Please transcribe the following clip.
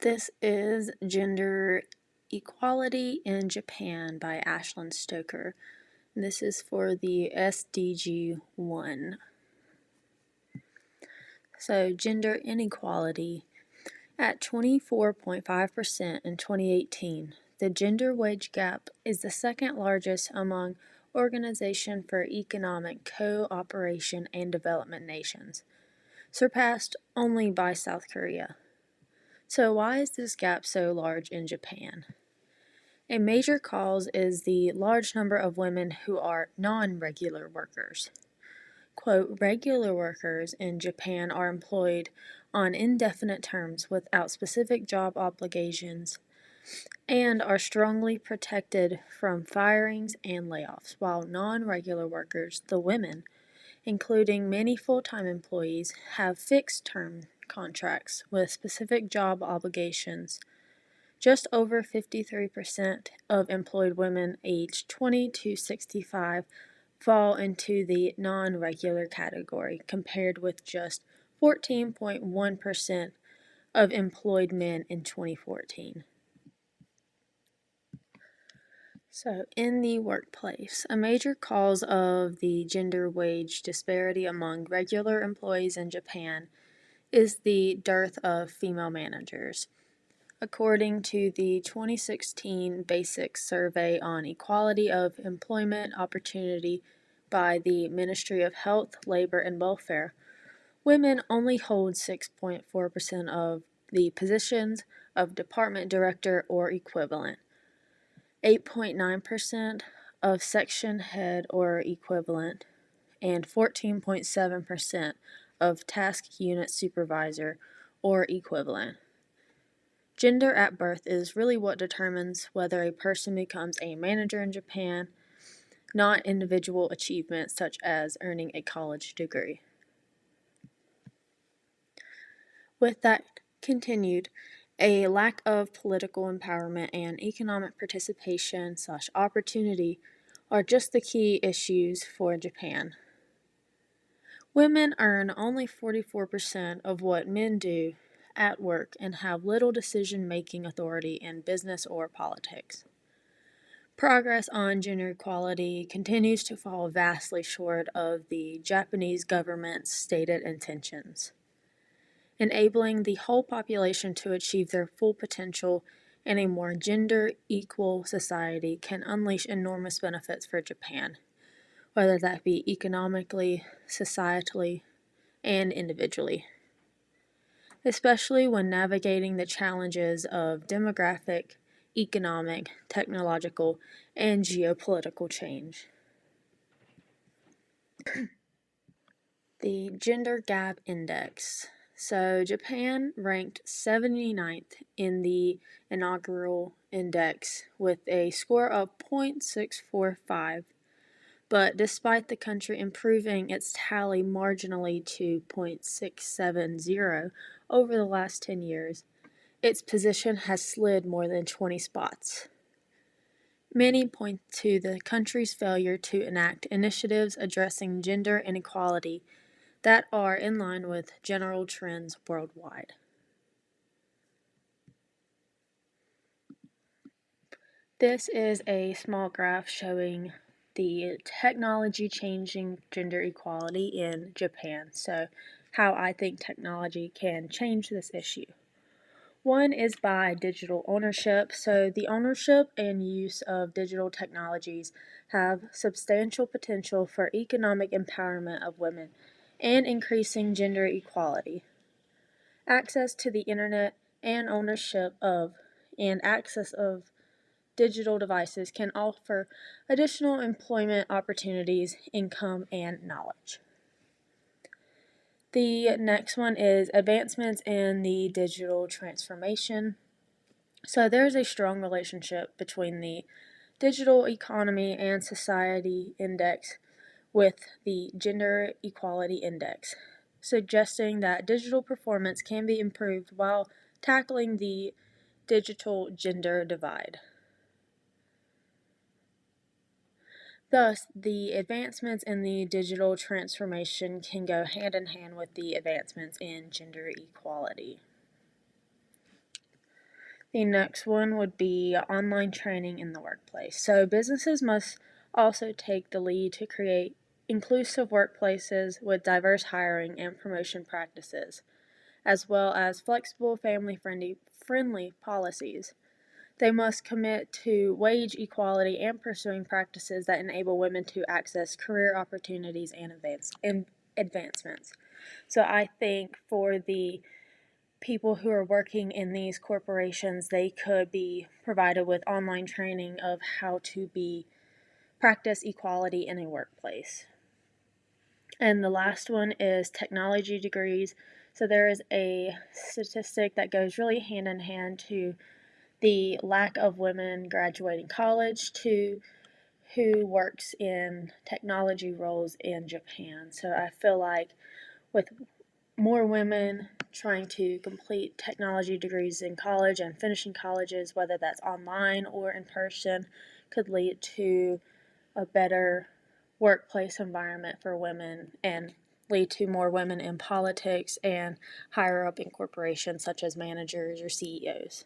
This is Gender Equality in Japan by Ashlyn Stoker. This is for the SDG 1. So, gender inequality. At 24.5% in 2018, the gender wage gap is the second largest among Organization for Economic Cooperation and Development nations, surpassed only by South Korea. So why is this gap so large in Japan? A major cause is the large number of women who are non-regular workers. Quote, regular workers in Japan are employed on indefinite terms without specific job obligations and are strongly protected from firings and layoffs, while non-regular workers, the women, including many full-time employees, have fixed-term contracts with specific job obligations. Just over 53% of employed women aged 20 to 65 fall into the non-regular category, compared with just 14.1% of employed men in 2014. So, in the workplace, a major cause of the gender wage disparity among regular employees in Japan is the dearth of female managers. According to the 2016 Basic Survey on Equality of Employment Opportunity by the Ministry of Health, Labor, and Welfare, women only hold 6.4% of the positions of department director or equivalent, 8.9% of section head or equivalent, and 14.7% of task unit supervisor or equivalent. Gender at birth is really what determines whether a person becomes a manager in Japan, not individual achievements such as earning a college degree. With that continued, a lack of political empowerment and economic participation/opportunity are just the key issues for Japan. Women earn only 44% of what men do at work and have little decision-making authority in business or politics. Progress on gender equality continues to fall vastly short of the Japanese government's stated intentions. Enabling the whole population to achieve their full potential in a more gender-equal society can unleash enormous benefits for Japan, whether that be economically, societally, and individually, especially when navigating the challenges of demographic, economic, technological, and geopolitical change. The Gender Gap Index. So Japan ranked 79th in the inaugural index with a score of 0.645, but despite the country improving its tally marginally to 0.670 over the last 10 years, its position has slid more than 20 spots. Many point to the country's failure to enact initiatives addressing gender inequality that are in line with general trends worldwide. This is a small graph showing the technology changing gender equality in Japan. So, how I think technology can change this issue. One is by digital ownership. So, the ownership and use of digital technologies have substantial potential for economic empowerment of women and increasing gender equality. Access to the internet and ownership of and access of digital devices can offer additional employment opportunities, income, and knowledge. The next one is advancements in the digital transformation. So there's a strong relationship between the digital economy and society index with the Gender Equality Index, suggesting that digital performance can be improved while tackling the digital gender divide. Thus, the advancements in the digital transformation can go hand in hand with the advancements in gender equality. The next one would be online training in the workplace. So businesses must also take the lead to create inclusive workplaces with diverse hiring and promotion practices, as well as flexible family friendly policies. They must commit to wage equality and pursuing practices that enable women to access career opportunities and advancements. So I think for the people who are working in these corporations, they could be provided with online training of how to be practice equality in a workplace. And the last one is technology degrees. So there is a statistic that goes really hand in hand to the lack of women graduating college to who works in technology roles in Japan. So I feel like with more women trying to complete technology degrees in college and finishing colleges, whether that's online or in person, could lead to a better workplace environment for women and lead to more women in politics and higher up in corporations such as managers or CEOs.